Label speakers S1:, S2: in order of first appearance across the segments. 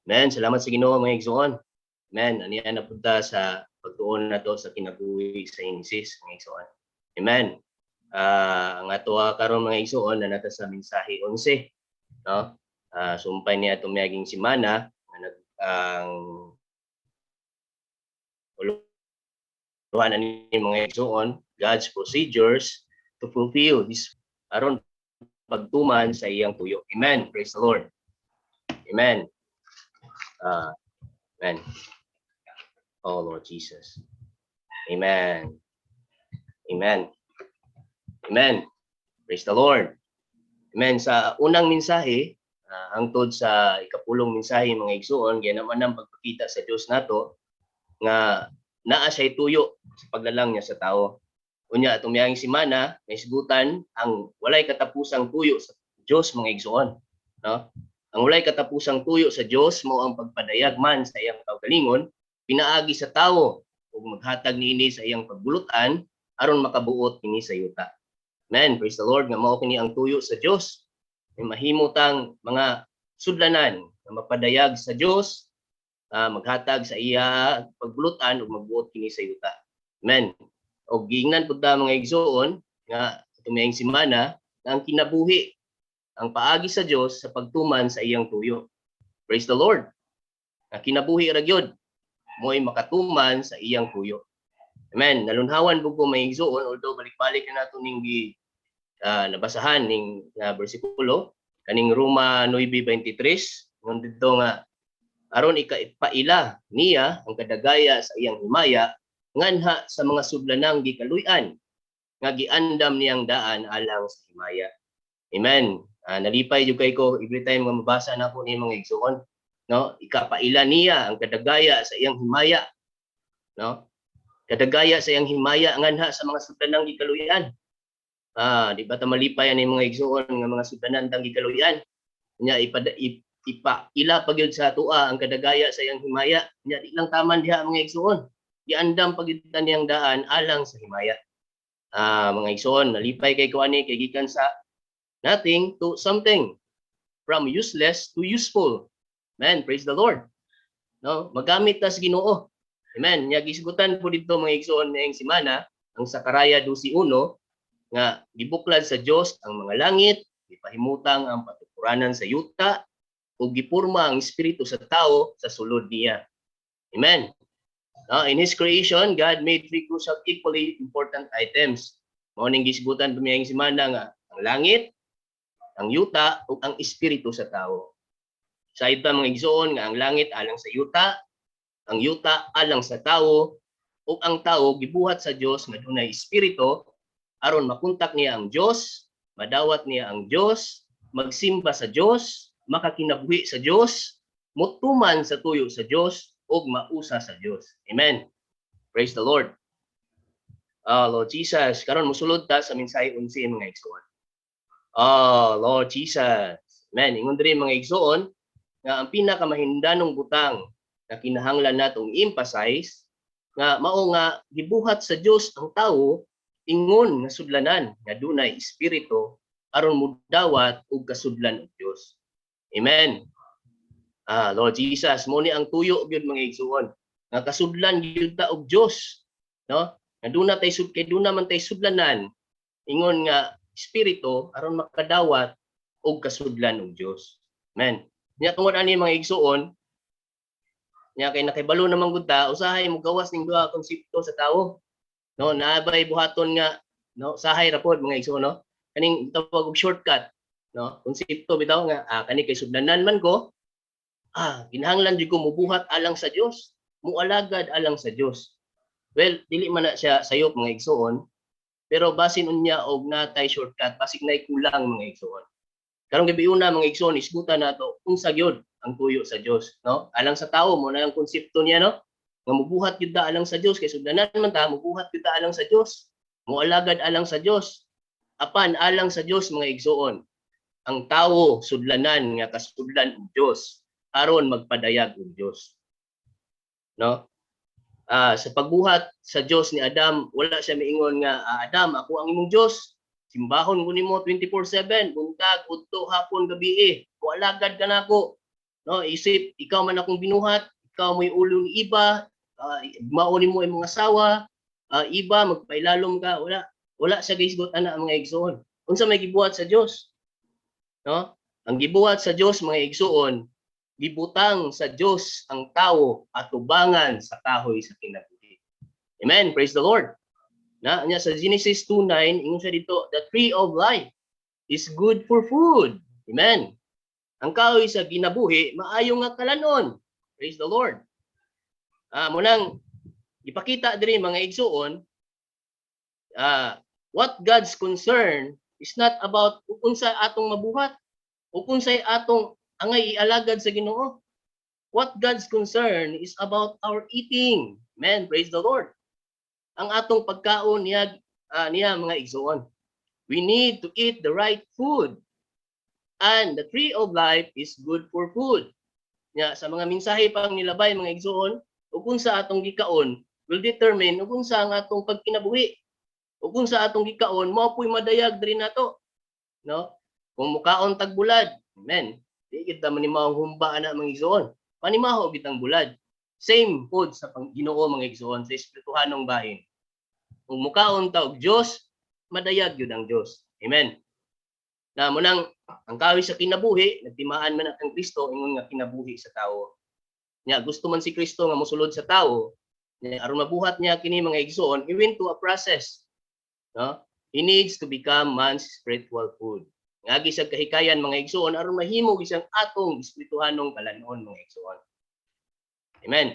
S1: Amen. Salamat sa Ginoo mga igsoon. Amen. Aniya na punta sa pagtuon na to sa kinabuhi sa Genesis mga igsoon. Amen. Ang ato karon mga igsoon na nata sa mensahe 11, no? Sumpay niya itong miyaging simana na ang uluhan ni mga igsoon, God's procedures to fulfill this aron pagtuman sa iyang tuyo. Amen. Praise the Lord. Amen. Amen. Oh Lord Jesus. Amen. Amen. Amen. Praise the Lord. Amen. Sa unang mensahe, hangtod sa ikapulong mensahe mga igsoon, ginaman ang pagpakita sa Dios nato nga naa siya tuyo sa paglalang niya sa tao. Unya tumiyang simana, naisgutan ang walay katapusang tuyo sa Dios mga igsoon, no? Ang walay katapusang tuyo sa Dios mao ang pagpadayag man sa iyang kaugalingon pinaagi sa tawo ug maghatag niini sa iyang pagbulutan aron makabuot kini sa yuta. Amen. Praise the Lord nga mao kini ang tuyo sa Dios. May mahimutang mga sudlanan na mapadayag sa Dios, maghatag sa iya pagbulutan ug magbuot kini sa yuta. Amen. Og giingnan pud ta mga igsoon nga tumiyang semana na ang kinabuhi ang paagi sa Dios sa pagtuman sa iyang tuyo. Praise the Lord. Ang kinabuhi ra gyud mo'y makatuman sa iyang tuyo. Amen. Nalunhawan pud ko mga igsoon, although balik-balik na nato ning nabasahan ning bersikulo kaning Roma 9:23 ngon didto nga aron ikapaila niya ang kadagaya sa iyang himaya nganha sa mga sudlanang gikaluy-an nga giandam niyang daan alang sa himaya. Amen. Nalipay jud kay ko every time nga mabasa nako ni mga igsoon, no? Ikapaila niya ang kadagaya sa iyang himaya, no? Kadagaya sa iyang himaya nganha sa mga sudlanang gikaluy-an. Di ba ta malipay ani mga igsoon nga mga sudlanan tang gikaluy-an. Nya ipaila pagyud sa tua ang kadagaya sa iyang himaya. Nya di lang taman diha mga igsoon. Giandam pagitan niyang daan alang sa himaya. Mga igsoon, nalipay kay kuani kay gikan sa nothing to something, from useless to useful. Amen. Praise the Lord. No, magamit ta sa Ginoo. Amen. Nya gisgutan po dito mga igsoon ning semana ang Sakaraya 12:1 nga gibuklad sa Dios ang mga langit, gipahimutang ang patuturanan sa yuta ug gipurma ang espiritu sa tao sa sulod niya. Amen. In His creation, God made three crucial equally important items. Mao ning gisgutan tumiyang semana nga ang langit, ang yuta ug ang espiritu sa tao. Sa ita mga igsoon nga ang langit alang sa yuta, ang yuta alang sa tao ug ang tao gibuhat sa Dios nga dunay espiritu aron makontak niya ang Dios, madawat niya ang Dios, magsimba sa Dios, makakinabuhi sa Dios, mutuman sa tuyo sa Dios ug mausa sa Dios. Amen. Praise the Lord. Lord Jesus, karon mosulod ta sa mensahe 11 mga igsoon. Lord Jesus. Amen. Ingon diri mga igsoon nga ang pinakamahindanong butang na kinahanglan natong emphasize nga mao nga gibuhat sa Dios ang tawo ingon nga sudlanan nga dunay espiritu aron mudawat og kasudlan og Dios. Amen. Lord Jesus, mo ni ang tuyo gyud mga igsoon nga kasudlan gyud ta og Dios, no? Nga duna tay kay duna man tay sudlanan ingon nga espiritu aron makadawat og kasudlan og Dios. Amen. Nya tungod ani mga igsoon, nya kay nakibalo naman gud ta usahay mo gawas ning duha konsepto sa tawo. No, naabay buhaton nga no sahay ra pod mga igsoon, no? Kaning tawag og shortcut, no? Konsepto bitaw nga kani kay sudlanan man ko, kinahanglan jud ko mubuhat alang sa Dios, mualagad alang sa Dios. Well, dili man na siya sayop mga igsoon, pero basin unya og natay shortcut, basig nay kulang mga igsoon. Karong gabi una mga igsoon isgutan nato unsa gyud ang tuyo sa Dios, no? Alang sa tawo mo na ang konsepto niya, no? Nga mubuhat gyud ta alang sa Dios kay sudlanan man ta mubuhat gyud ta alang sa Dios. Mualagad alang sa Dios. Apan alang sa Dios mga igsoon. Ang tawo sudlanan nga kasudlan og Dios aron magpadayag og Dios. No? Sa pagbuhat sa Dios ni Adam, wala siya miingon nga Adam, ako ang imong Dios. Simbahon ko nimo 24/7, buntag, udto, hapon, gabi. Mualagad ka nako. no, isip ikaw man akong binuhat, ikaw mo'y ulo ni iba, mauni mo ang mga asawa, iba magpailalom ka, wala sa gisgot ana mga igsoon. Unsa may gibuhat sa Dios? No? Ang gibuhat sa Dios mga igsoon, gibutang sa Dios ang tawo at tubangan sa kahoy sa kinabuhi. Amen. Praise the Lord. Na nya sa Genesis 2:9 ingon siya dito, the tree of life is good for food. Amen. Ang kahoy sa ginabuhi maayo nga kalanon. Praise the Lord. Munang ipakita diri mga igsoon, what God's concern is not about unsa atong mabuhat o unsay atong angay ialagad sa Ginoo. What God's concern is about our eating. Amen. Praise the Lord. Ang atong pagkaon niya mga igsoon. We need to eat the right food. And the tree of life is good for food. Nya sa mga mensahe pang nilabay mga igsoon, ug kung sa atong gikaon will determine ug kung sa ang atong pagkinabuhi. Ug kung sa atong gikaon mao puy madayag diri nato. No? Kung mukaon tag bulad, amen. Di kita manimahong humba ana mga igsoon. Panimaho bitang bulad. Same food sa Ginoo mga igsoon sa espirituhanong bahin. Kung mukaon ta og Dios, madayag yun ang Diyos. Amen. Na munang ang kahoy sa kinabuhi, nagtimaan man ang Kristo, ingon nga kinabuhi sa tao. Nya gusto man si Kristo nga mosulod sa tao, nya aron mabuhat niya kini mga igsoon, he went to a process. No? He needs to become man's spiritual food. Ngagi sa kahikayan mga igsoon aron mahimo isang atong espirituhanong kalanon mga igsoon. Amen.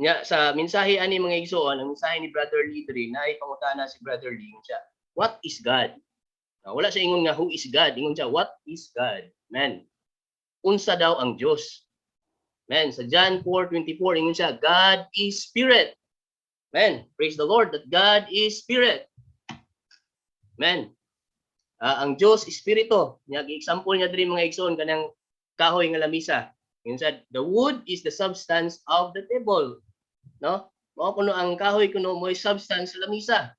S1: Nya sa mensahe ani mga igsoon, ang mensahe ni Brother Lee diri na ipangutana si Brother Lee siya. What is God? Wala siya ingon nga who is God, ingon siya what is God? Amen. Unsa daw ang Dios? Amen. Sa John 4:24 ingon siya God is spirit. Amen. Praise the Lord that God is spirit. Amen. Ang Dios espiritu. Nya gi-example niya diri mga igsoon kanang kahoy nga lamisa. Ingon siya the wood is the substance of the table. No? Mao kuno ang kahoy kuno mo'y substance sa lamisa.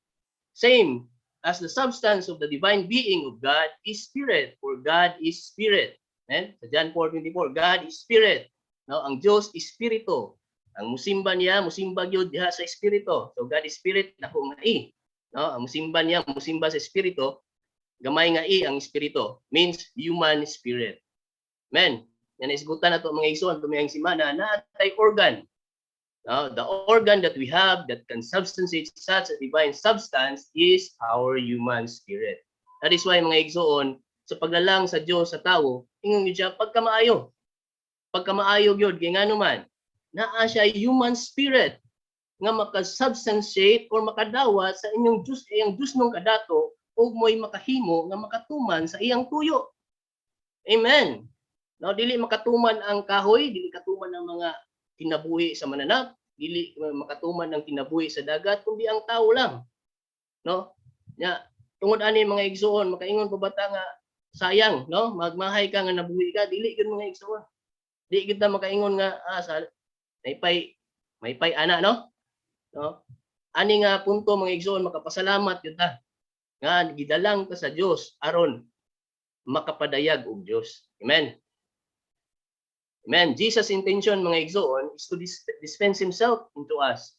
S1: Same as the substance of the divine being of God is spirit, for God is spirit. Amen? Sa John 4:24, God is spirit. No, ang Dios is espiritu. Ang musimba niya, musimba gyud diha sa espiritu. So God is spirit, nako nga i. No, ang musimba niya, musimba sa espiritu, gamay nga i ang espiritu, means human spirit. Amen. Yan isgutan nato mga igsoon tumiyang semana na tay organ. The organ that we have that can substantiate such a divine substance is our human spirit. That is why mga igsoon, sa paglalang sa Dios sa tao, ingon siya pagkamaayo. Pagkamaayo gyud kay ngano man, naa siya human spirit nga makasubstantiate or makadawa sa inyong Dios iyang Dios nung kadato ug mo'y makahimo nga makatuman sa iyang tuyo. Amen. No, dili makatuman ang kahoy, dili katuman ang mga kinabuhi sa mananap, dili makatuman ng kinabuhi sa dagat, kundi ang tao lang. No? Nya, tungod ani mga igsoon, makaingon pa bata nga sayang, no? Magmahay ka nga nabuhi ka, dili gyud mga igsoon. Di gyud ta makaingon nga sa maypay ana, no? No? Ani nga punto mga igsoon, makapasalamat gyud ta. Nga gidalang ta sa Dios aron makapadayag og Dios. Amen. Amen. Jesus' intention mga igsoon is to dispense himself into us.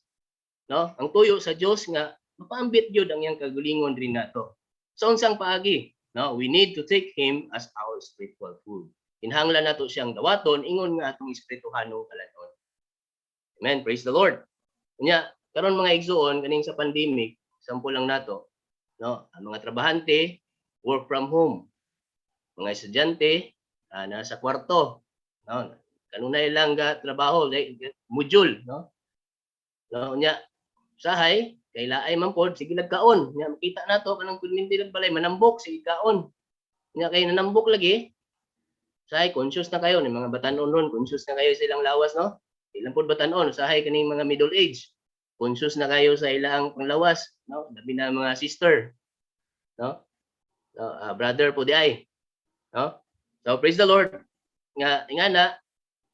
S1: No? Ang tuyo sa Dios nga mapaambit gyud ang iyang kagalingon diri nato. Sa unsang paagi, no? We need to take him as our spiritual food. Kinahanglan nato siyang dawaton ingon nga atong espirituhanong kalanon. Amen. Praise the Lord. Unya, karon mga igsoon kaning sa pandemic, sample lang nato, no? Ang mga trabahante work from home. Mga estudyante nasa kwarto. No, kanunay lang ga trabaho module, no? No nya sahay kay laay man pod sige nagkaon. Nya makita nato kanang community balay manambok sige kaon. Nya kay nanambok lagi. Sahay conscious na kayo ni mga batan-on ron, conscious na kayo sa ilang lawas, no? Ilang pod batan-on sahay kaning mga middle age. Conscious na kayo sa ilang panglawas, no? Labi na mga sister, no? Brother po di ay, no? So praise the Lord. Nga ingana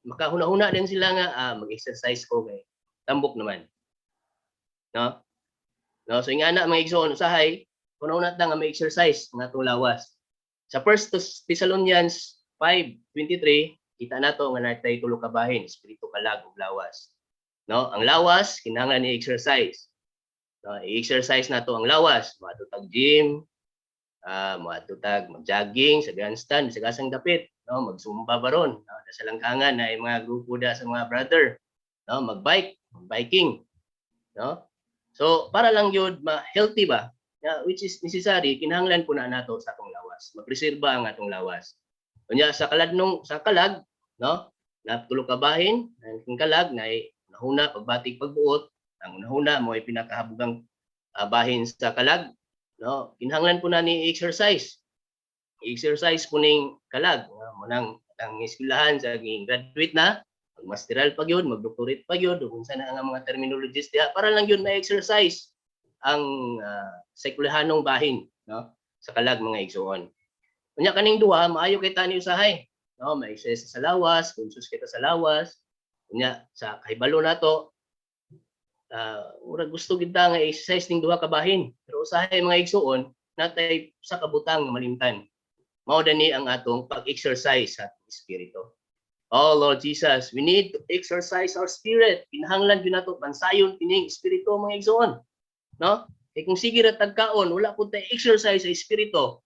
S1: makahuna-huna din sila nga mag-exercise ko kay tambok naman. No? No, so ingana mga igsoon usahay kuno na ta nga mag-exercise nga atong lawas. Sa 1 Thessalonians 5:23 kita nato nga natay tulo ka bahin, espiritu, kalag ug lawas. No, ang lawas kinahanglan ni exercise. No, i-exercise nato ang lawas, moadto tag gym, moadto tag mag-jogging sa grandstand, sa gasang dapit, no, magsumba baron, no, sa langkangan na mga grupo da sa mga brother, no, mag-bike, biking, no. So para lang yun ma-healthy ba, which is necessary, kinahanglan po na nato sa atong lawas, mapreserba ang atong lawas. Kunya sa kalag, no, na tulo ka bahin, ang kalag na nahuna pagbatik pagbuot, ang unahuna mo ay pinakahabugang bahin sa kalag, no, kinahanglan po na ni exercise. I-exercise po ning kalag, no? Munang ang eskwelahan sa graduate na, mag-masteral pa gyud, mag-doctorate pa gyud, ug unsa na ang mga terminologies diha para lang yun ma-exercise ang sekulahanong bahin, no, sa kalag mga igsoon. Unya kaning duha maayo kay tani usahay, no, ma-exercise sa lawas, conscious kita sa lawas. Unya sa kahibalo nato, murag gusto kita nga exercise ning duha ka bahin, pero usahay mga igsoon natay sa kabutang malimtan. Mao dani ang atong pag-exercise sa espiritu. Oh Lord Jesus, we need to exercise our spirit. Kinahanglan gyud nato bansayon kining espiritu mga igsoon. No? Kay kung sige ra tagkaon, wala pud tay exercise sa espiritu,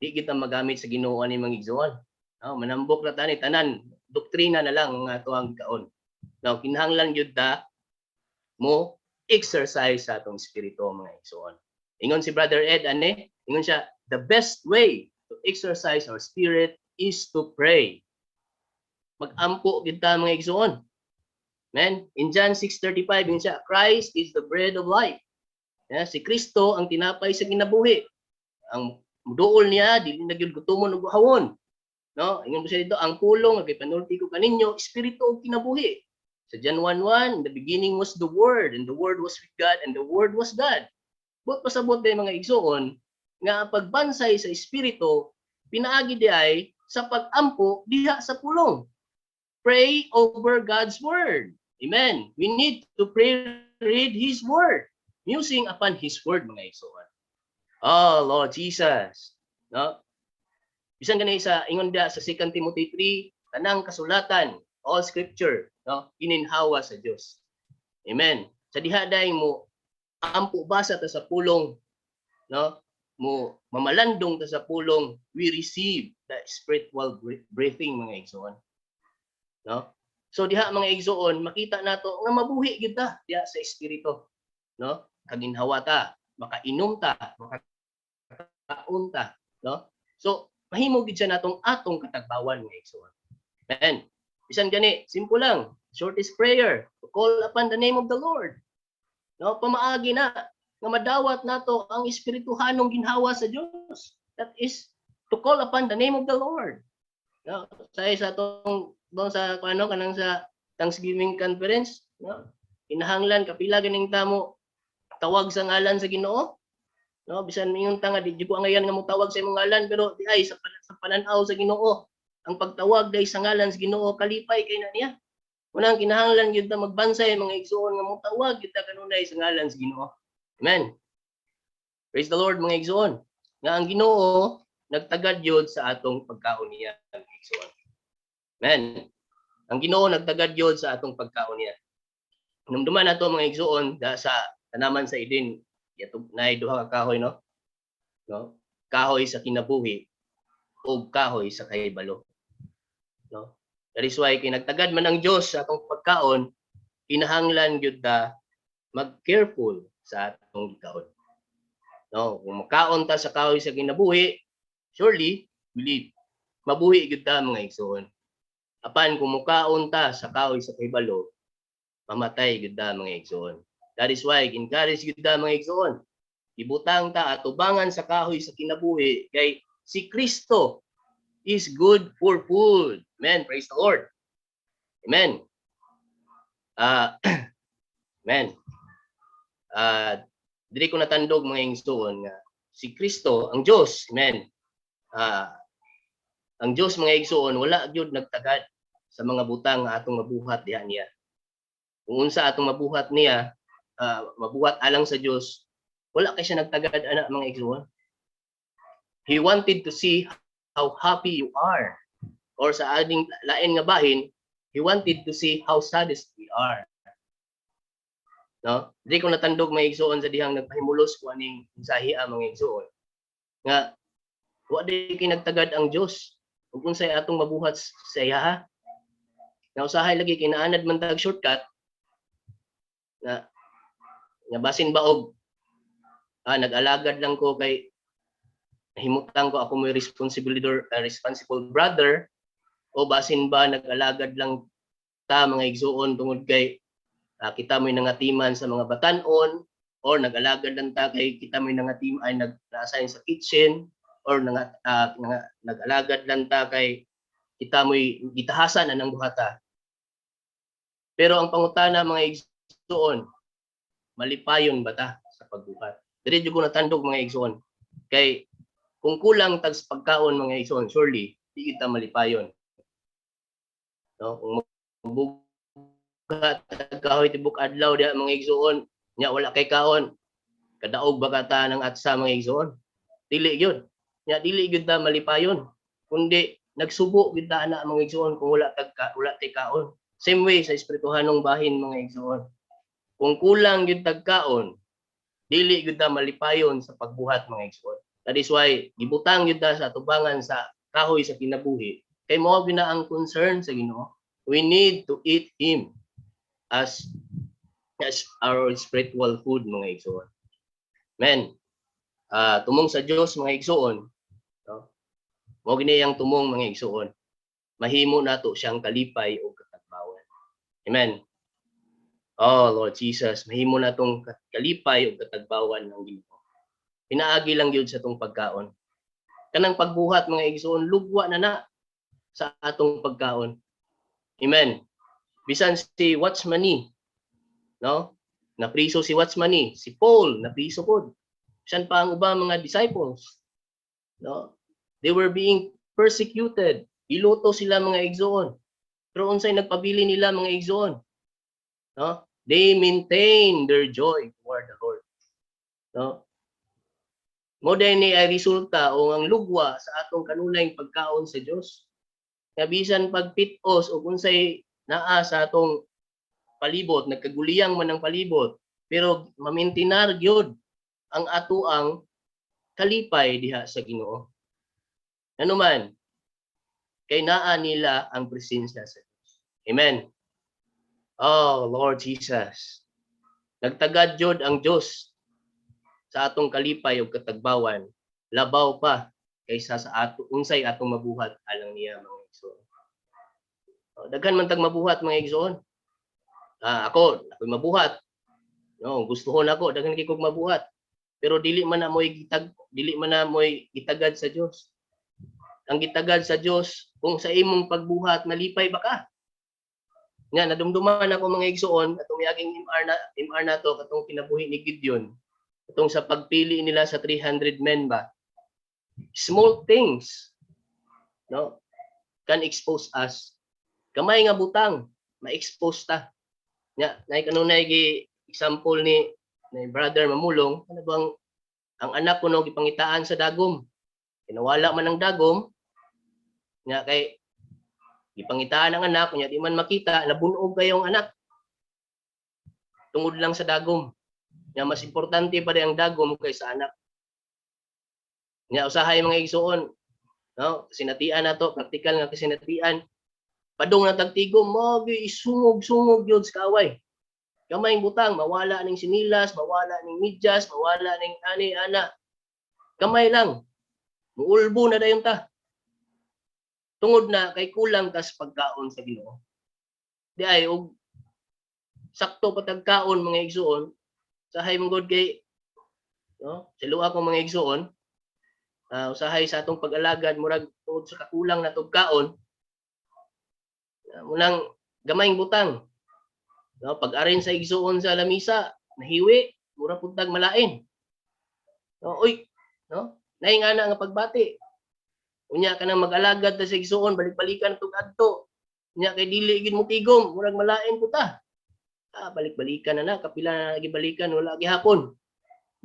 S1: di kita magamit sa Ginoo ani mga igsoon. No, manambok na tani tanan, doktrina na lang nga tuang kaon. Now, kinahanglan gyud ta mo exercise sa atong espiritu mga igsoon. Ingon si Brother Ed ani, ingon siya, the best way to exercise our spirit is to pray. Mag-ampo gid ta mga igsoon. Amen. In John 6:35 ingon siya, Christ is the bread of life. Si Kristo ang tinapay sa kinabuhi. Ang muduol niya dili na gyud gutomon ug hawon. No, ingon siya dito, ang pulong kay panulti ko kaninyo, espiritu ug kinabuhi. Sa John 1:1, in the beginning was the Word, and the Word was with God, and the Word was God. But pasabot day mga igsoon nga pagbansay sa espiritu pinaagi di ay sa pag-ampo diha sa pulong. Pray over God's word. Amen. We need to pray, read His word, musing upon His word mga igsoon. Oh Lord Jesus, no? Bisan ganay sa ingon dia sa 2 Timothy 3, tanang kasulatan, all scripture, no, gininhawa sa Dios. Amen. Sa diha day mo ampo basa ta sa pulong, no, mo mamalandong ta sa pulong, we receive the spiritual breathing mga igsoon. No? So diha mga igsoon, makita nato nga mabuhi gid ta diha sa espiritu, no? Kaginhawa ta, makainom ta, makakaon ta, no? So mahimo gid siya natong atong katagbawan mga igsoon. Amen. Bisan gani, simple lang, shortest prayer, to call upon the name of the Lord. No, pamaagi na nga madawat nato ang espirituhanong ginhawa sa Dios. That is to call upon the name of the Lord. No, sa atong doon sa kanang sa Thanksgiving conference, no, kinahanglan kapila ganing tamo tawag sa ngalan sa Ginoo. No, bisan mingon ta nga di ko angayan nga mo tawag sa imong ngalan, pero di ay sa pananaw sa Ginoo, ang pagtawag dai sa ngalan sa Ginoo kalipay kay na niya. Unang kinahanglan gyud ta magbansay mga igsoon nga mo tawag gyud ta kanunay sa ngalan sa Ginoo. Amen. Praise the Lord mga igsoon. Nga ang Ginoo nagtagad yun sa atong pagkaon niya mga igsoon. Amen. Ang Ginoo nagtagad yun sa atong pagkaon niya. Numduman nato mga igsoon sa tanaman sa Eden, nay duha ka kahoy, no? No? Kahoy sa kinabuhi ug kahoy sa kahibalo. No? That is why kinagtagad man ang Dios sa atong pagkaon, kinahanglan gyud ta mag-careful sa atong gikaon. No, kung makaon ta sa kahoy sa kinabuhi, surely believe mabuhi gyud ta mga igsoon. Apan kung mukaon ta sa kahoy sa kahibalo, mamatay gyud ta mga igsoon. That is why encourage gyud ta mga igsoon. Ibutang ta atubangan sa kahoy sa kinabuhi kay si Kristo is good for food. Amen. Praise the Lord. Amen. Amen. Dili ko natandog mga igsoon nga si Kristo ang Dios. Amen. Ang Dios mga igsoon wala gyud nagtagad sa mga butang nga atong mabuhat diha niya. Kung unsa atong mabuhat niya, mabuhat alang sa Dios, wala kay siya nagtagad ana mga igsoon. He wanted to see how happy you are. or sa ading lain nga bahin, he wanted to see how saddest we are. No? Di ko natandog mga igsoon sa dihang nagpahimulos ko aning mensahe mga igsoon. Nga wa di kinagtagad ang Dios ug unsay atong mabuhat sa iya. Na usahay lagi kinaanad man tag shortcut na basin ba og nag-alagad lang ko kay himutang ko ako may responsible brother o basin ba nag-alagad lang ta mga igsoon tungod kay kita mo'y nangatiman sa mga batanon or nag-alagad lang ta kay kita mo'y nangatim ay nag-assign sa kitchen or nag-alagad lang ta kay kita mo'y gitahasan anang buhata. Pero ang pangutana mga igsoon, malipayon ba ta sa pagbuhat? Dili jud ko natandog mga igsoon. Kay kung kulang tag sa pagkaon mga igsoon, surely di kita malipayon. No, kung bugat kahoy tibok adlaw diha mga igsoon, nya wala kay kaon. Kadaog ba kata ng atsa mga igsoon? Dili gyud. Nya dili gyud ta malipayon. Kundi nagsubo gyud ta ana mga igsoon kung wala tay kaon. Same way sa espirituhanong bahin mga igsoon. Kung kulang gyud tag kaon, dili gyud ta malipayon sa pagbuhat mga igsoon. That is why gibutang gyud ta sa atubangan sa kahoy sa kinabuhi. Kay mao gyud na ang concern sa Ginoo. We need to eat Him as our spiritual food mga igsoon. Amen. Tumong sa Dios mga igsoon, no? Mao gini ang tumong mga igsoon. Mahimo nato siyang kalipay o katagbawan. Amen. Oh Lord Jesus, mahimo natong kalipay o katagbawan ng Ginoo. Pinaagi lang gyud sa tong pagkaon. Kanang pagbuhat mga igsoon, lugwa na sa atong pagkaon. Amen. Bisan si Watchmani, no? Napriso si Watchmani, si Paul napriso pod. Bisan pa ang ubang mga disciples, no? They were being persecuted. Iluto sila mga igsoon. Pero unsay nagpabili nila mga igsoon? No? They maintain their joy toward the Lord. No? Mo ni ay resulta o ang lugwa sa atong kanunay pagkaon sa Dios. Kaya bisan pagpitos o unsay naa sa atong palibot, nagkaguliyang man ang palibot, pero mamintinar gyud ang atuang kalipay diha sa Ginoo. Ano man, kay naa nila ang presensya sa Dios. Amen. Oh, Lord Jesus. Nagtagad jud ang Dios sa atong kalipay ug katagbawan, labaw pa kaysa sa ato unsay atong mabuhat alang niya mga igsoon. Daghan man tag mabuhat mga igsoon. Ako'y mabuhat. No, gustuhon ako daghan kay kog mabuhat. Pero dili man na mo'y gitagad sa Dios. Ang gitagad sa Dios kung sa imong pagbuhat malipay ba ka? Nga nadumduman ako mga igsoon atong miaging MR nato katong kinabuhi ni Gideon. Katong sa pagpili nila sa 300 men ba. Small things, no, can expose us. Kamay nga butang, ma-expose ta. Nya, nay kanunay gi example ni brother Mamulong, ano bang ang anak ko no gipangitaan sa dagom. Kinawala man ang dagom. Nya kay gipangitaan ang anak, nya di man makita, nabunog kayong anak. Tungod lang sa dagom. Nya mas importante pa rin ang dagom kaysa anak. Nya usahay mga igsoon, no? Kasinatian nato, praktikal nga kasinatian. Padung na tagtigom mo isungog-sungog gyud sa kaway. Kamay butang mawala ning sinilas, mawala ning medyas, mawala ning ani-ana. Kamay lang. Muulbo na dayon ta. Tungod na kay kulang tas pagkaon sa Ginoo. Di ay og sakto patagkaon mga igsoon, sahay mong kay no, siluha ko mga igsoon, usahay sa atong pag-alagad murag tungod sa kakulang na kaon, munang gamayng butang. No, pag-arin sa igsoon sa lamisa, nahiwi, mura pud tag malain. No, oy, no? Naingana nga pagbati. Unya ka nang mag-alagad ta sa igsoon, balik-balikan tug adto. Unya kay dili gid mo tigom, murag malain po ta. Balik-balikan na kapila na gibalikan wala gihapon.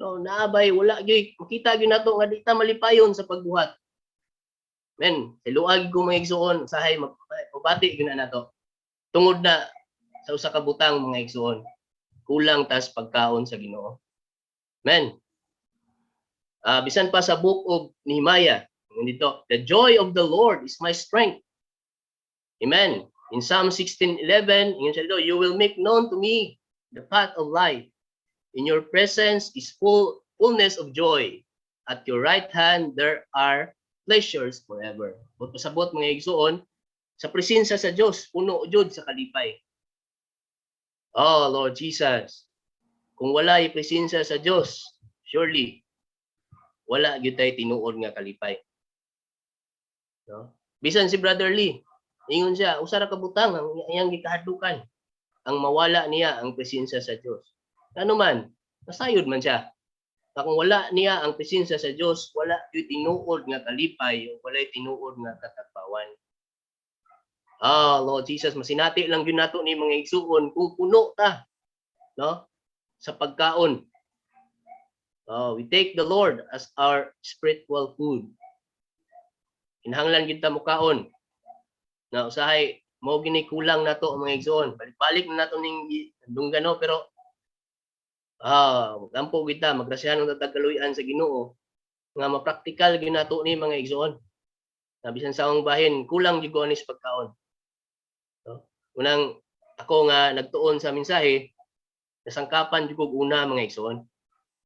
S1: No, naabay wala gyud makita gyud nato nga di ta malipayon sa pagbuhat. Men, tiluag ko mga igsoon, usahay magpabati gyud na nato. Tungod na sa usa ka butang mga igsoon, kulang tas pagkaon sa Ginoo. Men, bisan pa sa book of Nehemiah, dito, the joy of the Lord is my strength. Amen. In Psalm 16:11, you will make known to me the path of life. In your presence is fullness of joy. At your right hand there are pleasures forever. But pasabot mga igsoon, sa presensya sa Dios, puno jud sa kalipay. Oh, Lord Jesus. Kung wala yung presensya sa Dios, surely wala gyud tay tinuod nga kalipay. No? Bisan si Brother Lee, ingon siya, usa ra ka butang ang iyang gikahadlukan, ang mawala niya ang presensya sa Dios. Ano man, nasayod man siya. Kung wala niya ang presensya sa Dios, wala gyud tinuod nga kalipay, wala tinuod nga katagpawan. Lord Jesus, masinati lang gyud nato ni mga igsuon kung puno ta, no? Sa pagkaon. We take the Lord as our spiritual food. Kinahanglan gyud ta mukaon. Na usahay mao gini kulang nato ang mga igsoon. Balik-balik na nato ning dunggano pero gampo gyud ta magrasyahan ng tatagaluyan sa Ginoo nga mapraktikal gyud nato ni mga igsoon. Na bisan sa akong bahin kulang gyud ko anis pagkaon. No? Unang ako nga nagtuon sa mensahe, nasangkapan gyud kog una mga igsoon.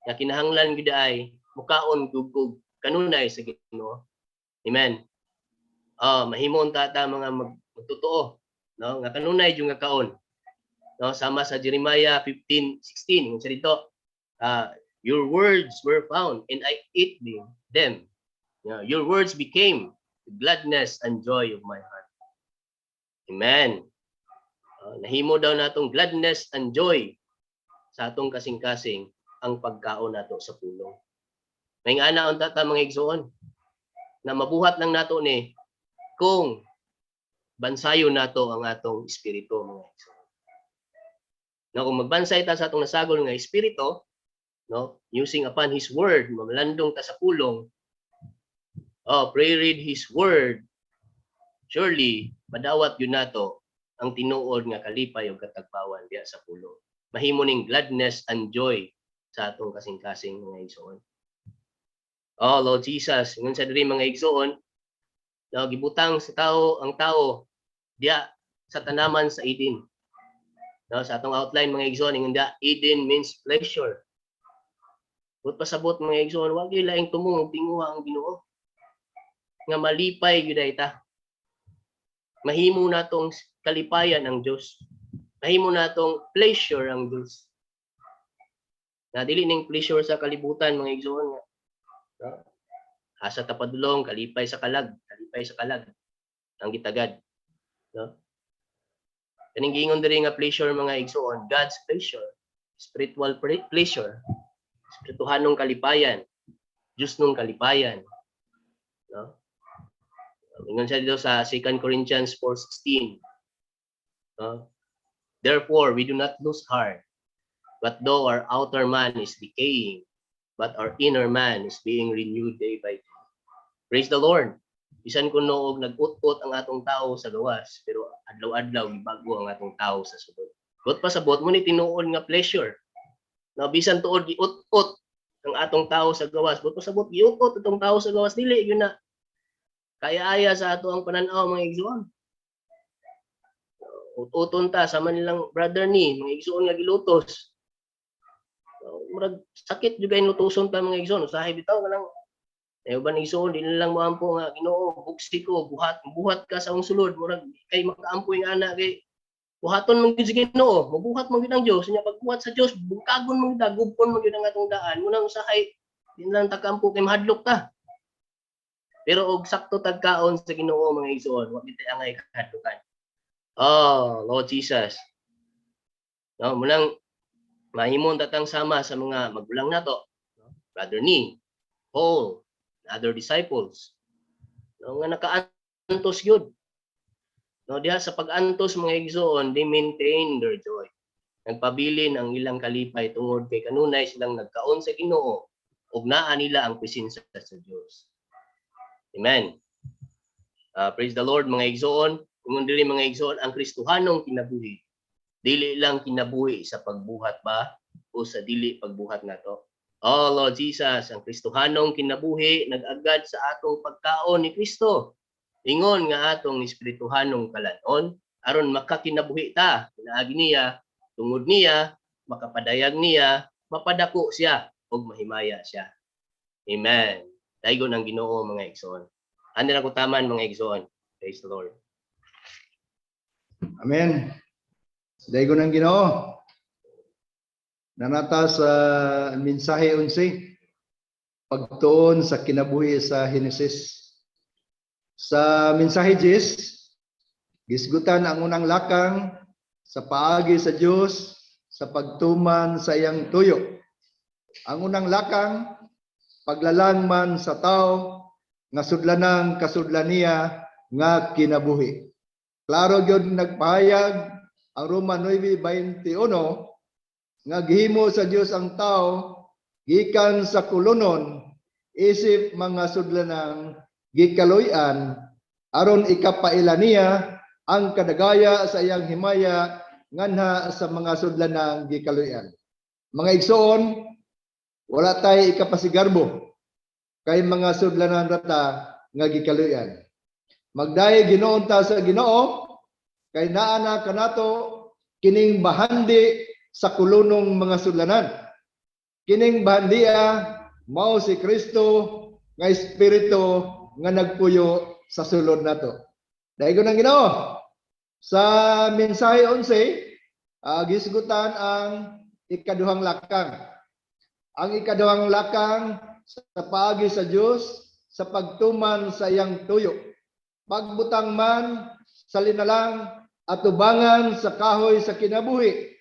S1: Nga kinahanglan gyud ay mukaon gyud kanunay sa Ginoo. Amen. Mahimong tata mga magtotoo, no? Nga kanunay yung nga kaon. No, sama sa Jeremiah 15:16, yung dito, your words were found and I ate them. Your words became the gladness and joy of my heart. Amen. Nahimo daw natong gladness and joy sa atong kasing-kasing ang pagkaon nato sa pulong. May ana on tata mga igsoon na mabuhat lang nato ni kung bansayo nato ang atong espiritu mga igsoon. No, kung magbansay ta sa atong nasagol nga espiritu, no, using upon His word, mamalandong ta sa pulong, pray read His word, surely madawat yun nato ang tinuod nga kalipay o katagpawan diya sa pulong. Mahimo ning gladness and joy sa atong kasing-kasing mga igsoon. Lord Jesus, ngun sa diri mga igsoon, no, gibutang sa ang tao diya sa tanaman sa Eden. No, sa atong outline mga igsoon, ingon da Eden means pleasure. But pasabot mga igsoon, wag gyud laing tumong tinguha ang Ginoo. Nga malipay gyud ta. Mahimo natong kalipayan ang Dios. Mahimo natong pleasure ang Dios. Na dili ning pleasure sa kalibutan mga igsoon nga. No? Asa ta padulong kalipay sa kalag ang gitagad. No? Kaning giingon diri nga pleasure mga igsoon, God's pleasure, spiritual pleasure, spirituhanong kalipayan, Diyos nung kalipayan. No? Ingon siya dito sa 2 Corinthians 4:16. No? Therefore, we do not lose heart, but though our outer man is decaying, but our inner man is being renewed day by day. Praise the Lord. Bisan kun noog nag-ut-ut ang atong tao sa gawas, pero adlaw-adlaw gibago ang atong tao sa sulod. But pasabot mo ni tinuod nga pleasure. No, bisan tuod giut-ut ang atong tao sa gawas, but pasabot giut-ut atong tao sa gawas dili gyud na kaya-aya sa ato ang pananaw mga igsoon. Ut-uton ta sa manilang brother ni mga igsoon nga gilutos. Murag sakit jud kay lutuson ta mga igsoon, usahay bitaw kanang uban igsoon di lang moampo nga Ginoo buksi ko buhat ka sa akong sulod murag kay makaampoy nga ana kay buhaton man gyud sa Ginoo mabuhat man gyud ang Dios nya pagbuhat sa Dios bungkagon man gyud gubkon man gyud ang atong daan munang usahay di lang tagampo kay mahadlok ta pero og sakto tagkaon sa Ginoo mga igsoon wa bitay angay kahadlukan. Lord Jesus, no munang mahimong tatang sama sa mga magulang nato, no? Brother ni Paul, other disciples, no, nga nakaantos yun. No, diha sa pag-antos mga igsoon, they maintain their joy. Nagpabilin ang ilang kalipay tungod kay kanunay silang nagkaon sa Ginoo ug naa nila ang presensya sa Dios. Amen. Praise the Lord mga igsoon. Kung dili mga igsoon, ang Kristohanong kinabuhi dili lang kinabuhi sa pagbuhat ba o sa dili pagbuhat nato. Oh Lord Jesus, ang Kristohanong kinabuhi nag-agad sa atong pagkaon ni Kristo. Ingon nga atong espirituhanong kalanon aron makakinabuhi ta pinaagi niya, tungod niya, makapadayag niya, mapadako siya ug mahimaya siya. Amen. Daygon ang Ginoo mga igsoon. Ano na ko taman mga igsoon. Praise the Lord.
S2: Amen. Daygon ang Ginoo. Nanata sa mensahe 11, pagtuon sa kinabuhi sa Henesis. Sa mensahe 10, gisgutan ang unang lakang sa paagi sa Dios sa pagtuman sa iyang tuyo. Ang unang lakang paglalangman sa tao nga sudlanang kasudlan niya nga kinabuhi. Klaro gyud nagpahayag ang Roma 9:21 nga gihimo sa Dios ang tao gikan sa kulunon isip mga sudlanang gikaluy-an aron ikapaila niya ang kadagaya sa iyang himaya nganha sa mga sudlanang gikaluy-an. Mga igsoon, wala tay ikapasigarbo kay mga sudlanan rata nga gikaluy-an. Magdayo Ginoon ta sa Ginoo kay naa na kanato kining bahandi sa kulunong mga sudlanan. Kining bahandia mao si Kristo nga espiritu nga nagpuyo sa sulod nato. Daygon ang Ginoo. Sa mensahe 11, gisgutan ang ikaduhang lakang. Ang ikaduhang lakang sa paagi sa Dios sa pagtuman sa iyang tuyo. Pagbutang man sa linalang at tubangan sa kahoy sa kinabuhi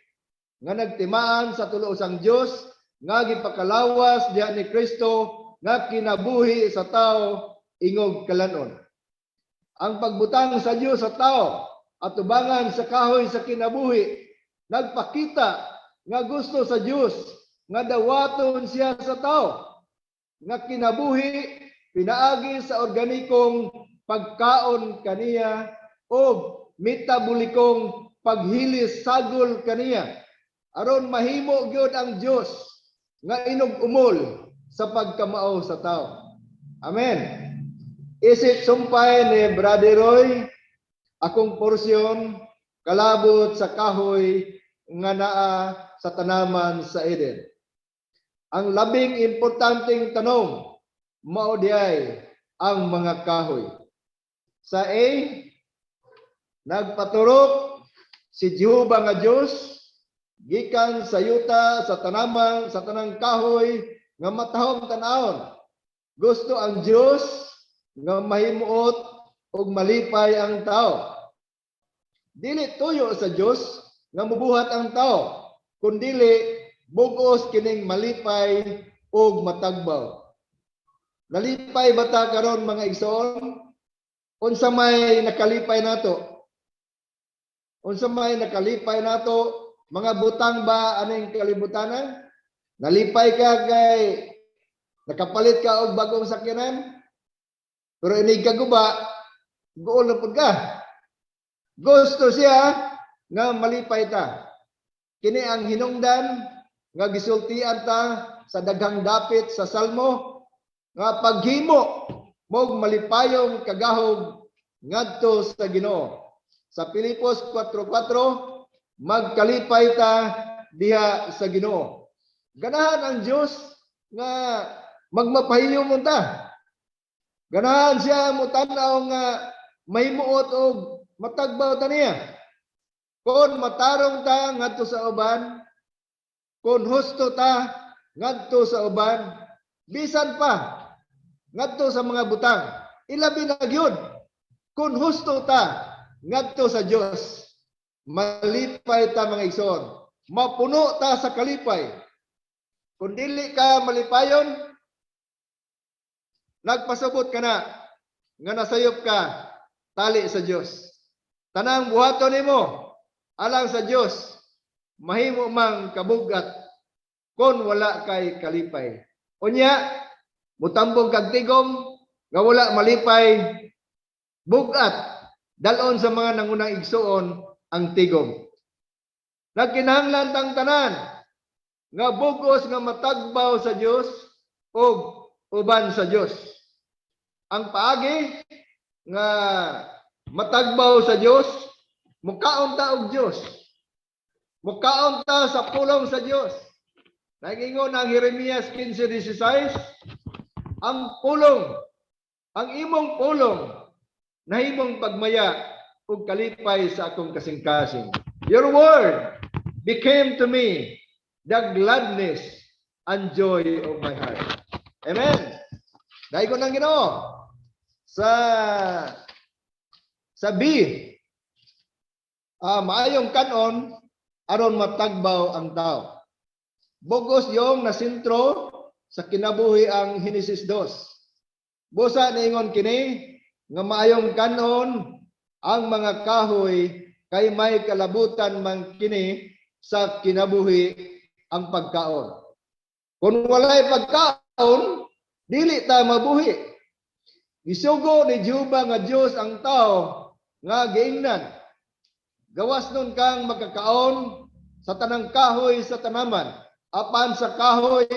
S2: nga nagtimaan sa tulo sang Dios nga gipakalawas diha ni Kristo nga kinabuhi sa tao ingog kalanon. Ang pagbutang sa Dios sa tao at tubangan sa kahoy sa kinabuhi nagpakita nga gusto sa Dios nga dawaton siya sa tao nga kinabuhi pinaagi sa organikong pagkaon kaniya o metabolikong paghilis sagol kaniya aron mahimo gyud ang Dios nga inog-umol sa pagkamao sa tao. Amen. Isip sumpay ni Brother Roy, akong porsyon kalabot sa kahoy nga naa sa tanaman sa Eden. Ang labing importanteng tanong mao diay ang mga kahoy. Sa A, nagpaturok si Jehovah nga Dios gikan sa yuta sa tanaman sa tanang kahoy nga matahom tan-awon. Gusto ang Dios nga mahimuot ug malipay ang tao. Dili tuyo sa Dios nga mubuhat ang tao, kundili bugos kining malipay ug matagbaw. Nalipay bata karon mga igsoon? Unsa may nakalipay nato? Unsa may nakalipay nato? Mga butang ba aning kalibutanan? Nalipay ka kay nakapalit ka og bagong sakyanan? Pero inig ka guba, gool na pud ka. Gusto siya nga malipay ta. Kini ang hinungdan nga gisultian ta sa daghang dapit sa Salmo nga paghimo mog malipayong kagahog ngadto sa Ginoo. Sa Pilipos 4:4, magkalipay ta diha sa Ginoo. Ganahan ang Dios nga magmapahiyo mo ta. Ganahan siya mo tan-aw nga mahimuot og matagbaw ta niya. Kon matarong ta ngadto sa uban, kon husto ta ngadto sa uban, bisan pa ngadto sa mga butang, ilabi na gyud kun husto ta ngadto sa Dios. Malipay ta mga igsoon, mapuno ta sa kalipay. Kung dili ka malipayon, nagpasabot ka na nga nasayop ka tali sa Dios. Tanang buhaton nimo alang sa Dios, mahimo mang kabugat kon wala kay kalipay. Unya, mutambong kag tigom nga wala malipay, bugat dalon sa mga nangunang igsuon ang tigom. Nagkinahanglan tang tanan nga bugos nga matagbaw sa Dios ug uban sa Dios. Ang paagi nga matagbaw sa Dios, mukaon ta og Dios. Mukaon ta sa pulong sa Dios. Nagingon ang Jeremias 15:16, ang pulong, ang imong pulong, nahimong pagmaya ug kalipay sa akong kasing-kasing. Your word became to me the gladness and joy of my heart. Amen. Dahil ko nang Ginoo sa B, maayong kanon aron matagbaw ang tao. Bugos yung nasintro sa kinabuhi ang Henesis 2. Busa niingon kini nga maayong kanon ang mga kahoy kay may kalabutan man kini sa kinabuhi ang pagkaon. Kung walay pagkaon, dili ta mabuhi. Gisugo ni Jehova nga Dios ang tao nga giingnan. Gawas nun kang makakaon sa tanang kahoy sa tanaman, apan sa kahoy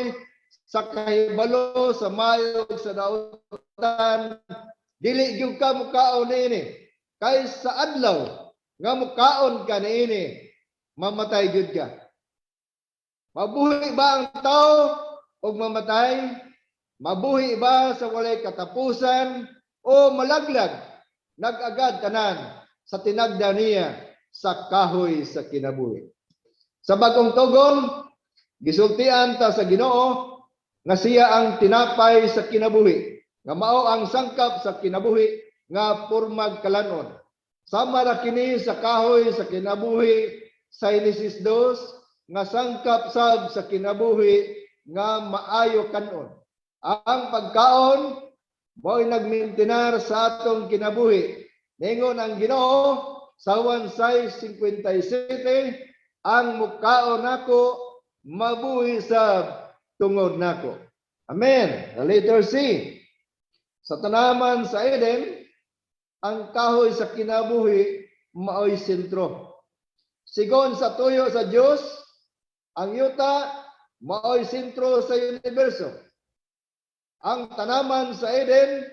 S2: sa kahibalo, sa mayog, sa dautan, dili gyud ka mukaon niini. Kay sa adlaw nga mukaon ka niini, mamatay gyud ka. Mabuhi ba ang tao og mamatay? Mabuhi ba sa walay katapusan o malaglag nag-agad tanan sa tinagda niya sa kahoy sa kinabuhi? Sa bagong tugon, gisultian ta sa Ginoo nga siya ang tinapay sa kinabuhi, nga mao ang sangkap sa kinabuhi nga pormag kalanon. Sama ra kini sa kahoy sa kinabuhi sa Henesis 2 nga sangkap sab sa kinabuhi nga maayo kanon. Ang pagkaon mo'y nagmintinar sa atong kinabuhi. Ningon ang Ginoo sa Juan 6:57, ang mukaon nako mabuhi sa tungod nako. Amen. The letter C. Sa tanaman sa Eden, ang kahoy sa kinabuhi maoy sentro. Sigon sa tuyo sa Dios, ang yuta maoy sentro sa universo. Ang tanaman sa Eden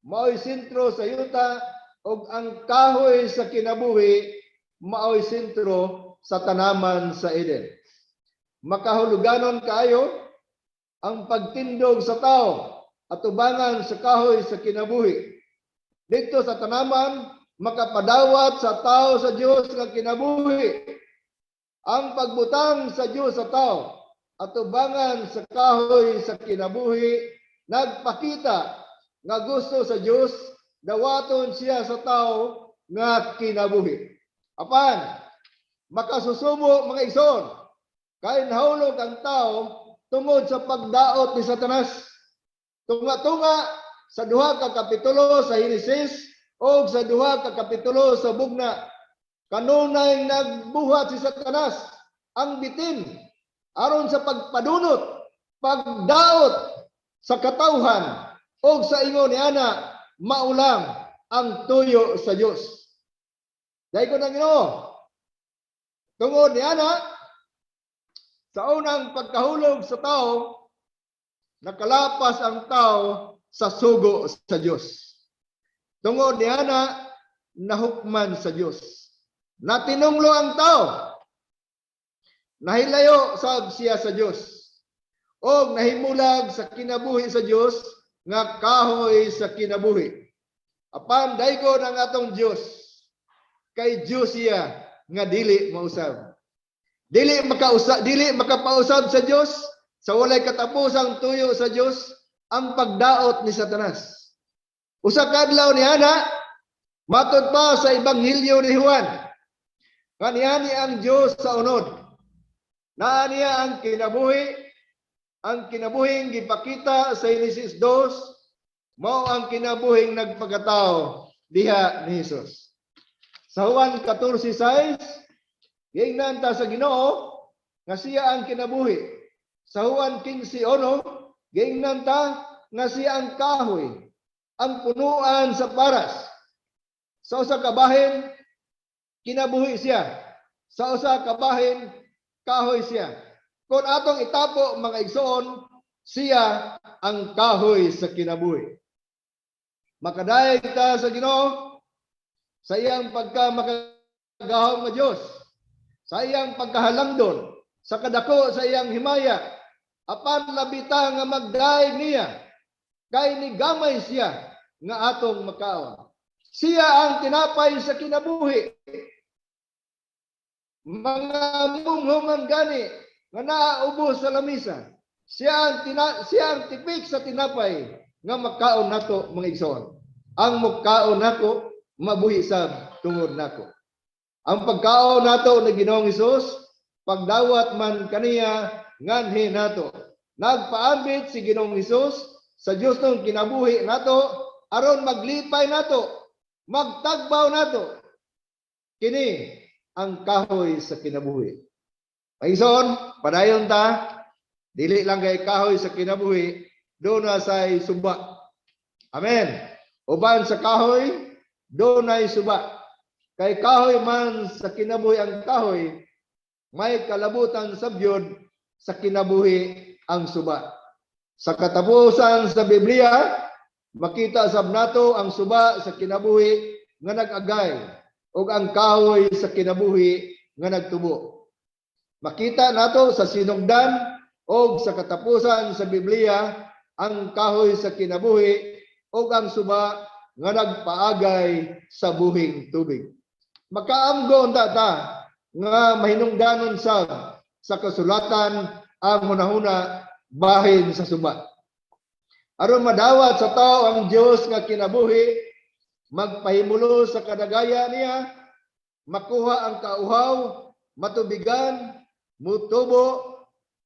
S2: maoy sentro sa yuta ug ang kahoy sa kinabuhi maoy sentro sa tanaman sa Eden. Makahuluganon kaayo ang pagtindog sa tao at ubangan sa kahoy sa kinabuhi. Dito sa tanaman, makapadawat sa tao sa Dios nga kinabuhi. Ang pagbutang sa Dios sa tao at ubangan sa kahoy sa kinabuhi, nagpakita nga gusto sa Dios dawaton siya sa tao nga kinabuhi. Apan, makasusumo mga igsoon, kay nahulog ang tao tungod sa pagdaot ni Satanas. Tunga-tunga sa duha ka kapitulo sa Henesis o sa duha ka kapitulo sa Bugna, kanunay nagbuhat si Satanas ang bitin aron sa pagpadunot, pagdaot sa katawhan o sa ingon ni ana maulang ang tuyo sa Dios. Dahil ko nang Ginoo, tungod ni ana, sa unang pagkahulog sa tao, nakalapas ang tao sa sugo sa Dios. Tungod ni ana, nahukman sa Dios. Natinunglo ang tao, nahilayo sab siya sa Dios. O nahimulag sa kinabuhi sa Dios, nga kahoy sa kinabuhi. Apan daygon ang atong Dios, kay Dios siya nga dili mausab. Dili makapausab sa Dios, sa walay katapusang tuyo sa Dios ang pagdaot ni Satanas. Usa ka adlaw ni ana, matud pa sa Ebanghelyo ni Juan, kaniani ang Dios sa unod. Naa niya ang kinabuhing gipakita sa Henesis 2, mao ang kinabuhing nagpagkatao diha ni Hesus. Sa Juan 14:6, giingnan ta sa Ginoo nga siya ang kinabuhi. Sa Juan 15:1, giingnan ta nga siya ang kahoy, ang punuan sa paras. Sa usa ka bahin kinabuhi siya. Sa usa ka bahin kahoy siya. Kung atong itapo mga igsoon, siya ang kahoy sa kinabuhi. Makadayeg ta sa Ginoo sa iyang pagka makagahom nga Dios, sa iyang pagkahalangdon, sa kadako sa iyang himaya, apan labita nga magdaig niya, kay ni gamay siya nga atong makaon. Siya ang tinapay sa kinabuhi. Mga mumhuman gani nga naaubos sa lamisa. Siya ang tipik sa tinapay nga makaon nato mga igsoon. Ang makaon nato mabuhi sab tungod nako. Ang pagkaon nato ni Ginoong Hesus pagdawat man kaniya nganhi nato. Nagpaambit si Ginoong Hesus sa Dios nung kinabuhi nato aron maglipay nato, magtagbaw nato. Kini ang kahoy sa kinabuhi. Paison, padayon ta, dili lang kay kahoy sa kinabuhi, doon na say suba. Amen. Uban sa kahoy, doon ay suba. Kay kahoy man sa kinabuhi ang kahoy, may kalabutan sa byod sa kinabuhi ang suba. Sa katapusan sa Biblia, makita sab nato ang suba sa kinabuhi nga nag-agay ug ang kahoy sa kinabuhi nga nagtubo. Makita nato sa sinugdan ug sa katapusan sa Biblia ang kahoy sa kinabuhi ug ang suba nga nagpaagay sa buhing tubig. Makaamgo ta nga mahinungdanon sa kasulatan ang hunahuna bahin sa suba. Aron madawat sa tao ang Dios nga kinabuhi, magpahimulo sa kadagaya niya, makuha ang kauhaw, matubigan, mutubo,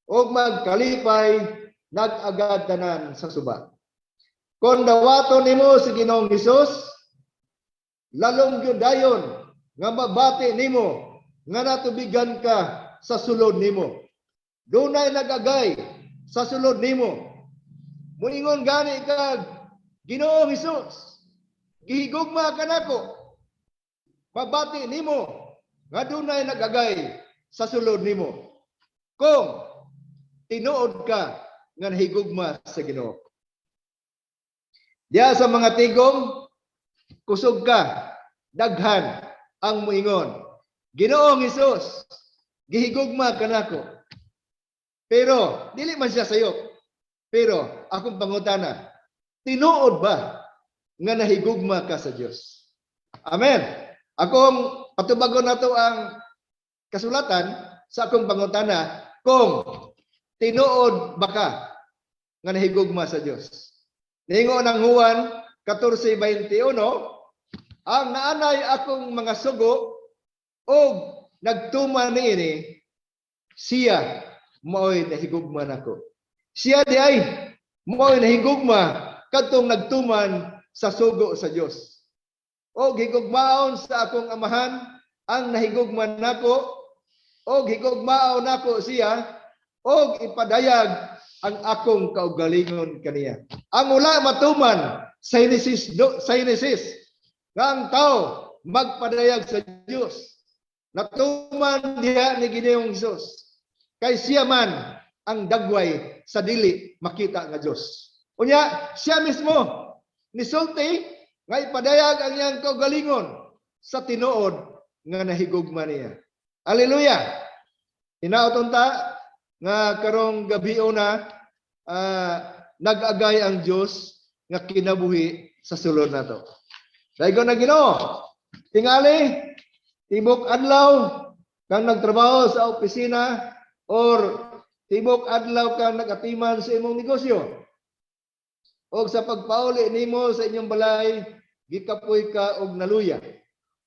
S2: o magkalipay, nag-agad tanan sa suba. Kung dawaton nimo si Ginoong Hesus, lalong gyud dayon nga mabati nimo nga natubigan ka sa sulod nimo. Dunay nagagay sa sulod nimo. Muingon gani kag Ginoong Hesus, gihigugma ka nako. Mabati nimo nga dunay nagagay sa sulod nimo. Kung tinuod ka nga nahigugma sa Ginoo. Diya sa mga tigom, kusog ka, daghan ang muingon. Ginoong Hesus, gihigugma ka nako. Pero dili man siya sayop. Pero akong pangutana, tinuod ba nga nahigugma ka sa Dios? Amen. Akong patubagon nato ang kasulatan sa akong pangutana kung tinuod ba ka nga nahigugma sa Dios. Ningo ng Juan 14:21, ang naanay akong mga sugo o nagtuman niini, siya mao'y nahigugma nako. Siya di ay mao'y nahigugma kadtong nagtuman sa sugo sa Dios. O higugmaon sa akong amahan ang nahigugma nako, o higugmaon nako siya, o ipadayag ang akong kaugalingon kaniya. Ang ula matuman sa Henesis nga ang tao magpadayag sa Dios. Natuman diha ni Ginoong Hesus. Kay siya man ang dagway sa dili makita nga Dios. Unya, siya mismo nisulti nga ipadayag ang iyang kaugalingon sa tinuod nga nahigugma niya. Hallelujah. Hinaoton ta nga karong gabion na nag-agay ang Dios nga kinabuhi sa sulod nato. Daygo na Ginoo. Tingali tibok adlaw kang nagtrabaho sa opisina or tibok adlaw kang nagatiman sa imong negosyo. O sa pagpauli nimo sa inyong balay, gikapoy ka og naluya.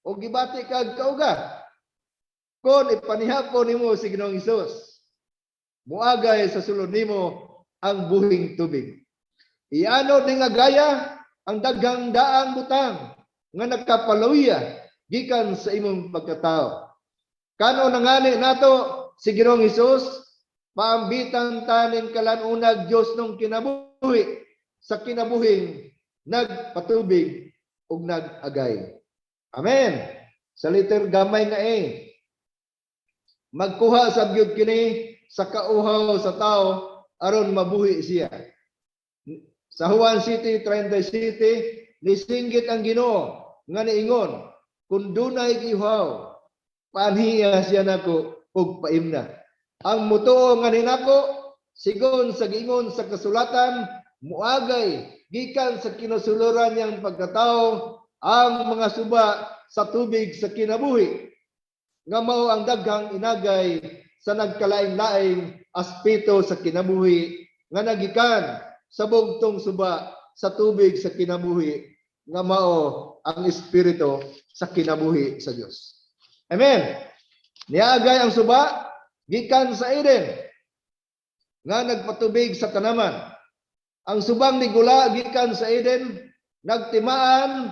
S2: O gibati ka kauga. Kon ipanihapon nimo si Ginoong Hesus, muagay sa sulod nimo ang buhing tubig. Iano ni nga gaya ang daghang daang butang nga nagkapaluya gikan sa imong pagkatao. Kano nangani nato si Ginoong Hesus, paambitan tanin kalanunag Dios nung kinabuhi sa kinabuhing nagpatubig ug nag-agay. Amen. Sa letter gamay nga A. Magkuha sa gyud kini sa kauhaw sa tao aron mabuhi siya. Sa Juan City 37, nisinggit ang Ginoo nga niingon, kung dunay gihaw, panhiya siya nako og paimna. Ang mutuo nga ninako sigon sa giingon sa kasulatan, muagay gikan sa kinusuluran niyang pagkatao ang mga suba sa tubig sa kinabuhi. Nga mao ang daghang inagay sa nagkalaing-laing aspeto sa kinabuhi nga nagikan sa bugtong suba sa tubig sa kinabuhi nga mao ang espiritu sa kinabuhi sa Dios. Amen. Niagay ang suba gikan sa Eden nga nagpatubig sa tanaman. Ang subang nigula gikan sa Eden nagtimaan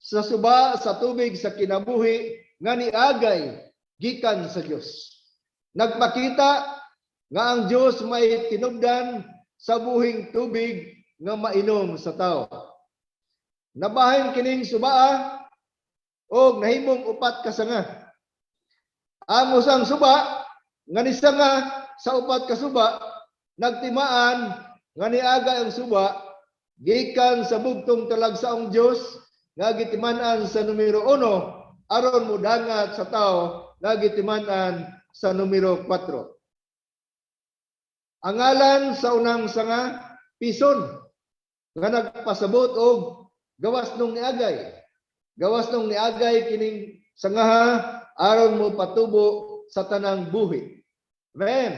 S2: sa suba sa tubig sa kinabuhi nga niagay gikan sa Dios. Nagpakita nga ang Dios may tinubdan sa buhing tubig nga mainom sa tao. Nabahin kining subaa og nahimong upat ka sanga. Ang usang suba nga nisanga sa upat ka suba nagtimaan nga niaga ang suba gikan sa bugtong talagsaong Dios nga gitiman-an sa numero 1 aron mudangat sa tao nga gitiman-an sa numero 4. Ang ngalan sa unang sanga Pison nga nagpasabot og gawas nung niagay. Gawas nung niagay kining sangaha aron mo patubo sa tanang buhi. Amen.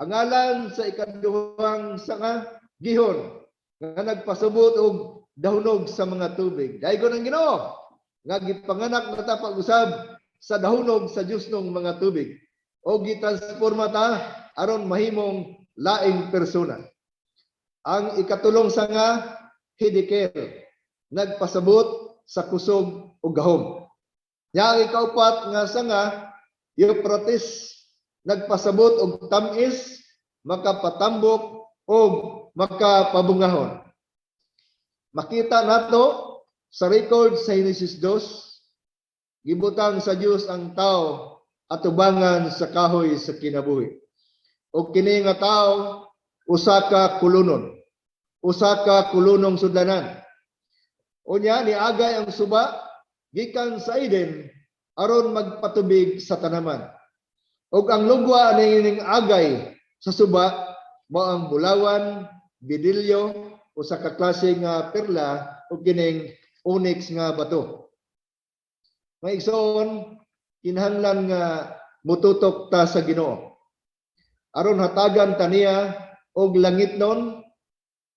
S2: Ang ngalan sa ikaduhang sanga Gihon nga nagpasabot og dahunog sa mga tubig. Daygon ang Ginoo nga gipanganak na ta pag-usab sa dahunog sa Dios nung mga tubig o gitransforma ta aron mahimong laing persona. Ang ikatulong sanga Hidekel nagpasabot sa kusog ug gahom. Nya ang ikaupat nga sanga Euphrates nagpasabot og tamis, makapatambok og makapabungahon. Makita nato sa record sa Genesis 2, gibutang sa Dios ang tao atubangan sa kahoy sa kinabuhi. O kini nga tao usa ka kulunon, usa ka kulunong sudlanan. Unya niagay ang suba gikan sa Eden aron magpatubig sa tanaman. Og ang lugwa ning agay sa suba mao ang bulawan, bidilyo, usa ka klase nga perla ug kining onyx nga bato. Maigsoon kinahanglan nga mututok ta sa Ginoo aron hatagan ta niya og langitnon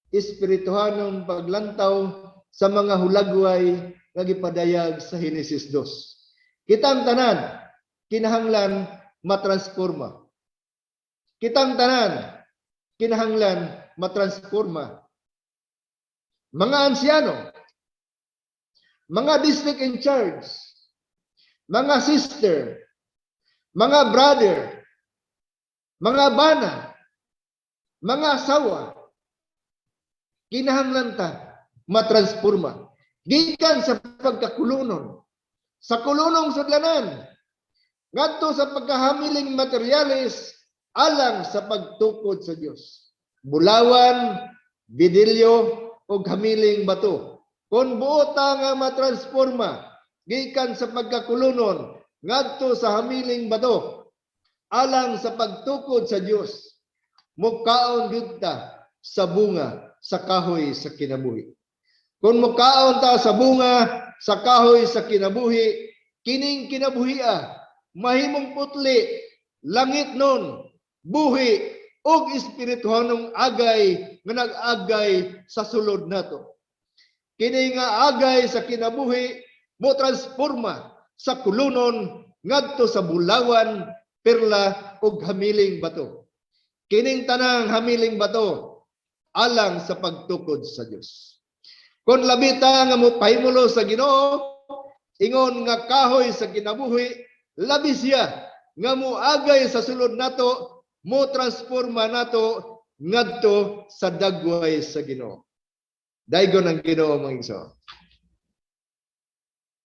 S2: espirituhanon paglantaw sa mga hulagway nga gipadayag sa Genesis 2. Kitang tanan kinahanglan matransforma. Kitang tanan kinahanglan matransforma. Mga ansyano, mga district in charge, mga sister, mga brother, mga bana, mga asawa, kinahanglan ta matransforma. Gikan sa pagkakulunon, sa kulunong sudlanan, ngadto sa pagkahamiling materialis alang sa pagtukod sa Dios. Bulawan, bidilyo, ug hamiling bato. Kung buota nga matransforma gikan sa pagkakulunon ngadto sa hamiling bato alang sa pagtukod sa Dios, mukaon gyud ta sa bunga sa kahoy sa kinabuhi. Kung mukaon ta sa bunga sa kahoy sa kinabuhi, kining kinabuhia mahimong putli, langit nun, buhi, og espirituhanong agay nga nag-agay sa sulod nato. Kini nga agay sa kinabuhi mo transforma sa kulunon ngadto sa bulawan, perla ug hamiling bato. Kining tanang hamiling bato alang sa pagtukod sa Dios. Kung labita nga mo pahimulo sa Ginoo, ingon nga kahoy sa kinabuhi, labi siya nga moagay sa sulod nato, mo transforma nato ngadto sa dagway sa Ginoo. Daygon ang Ginoo mga igsoon.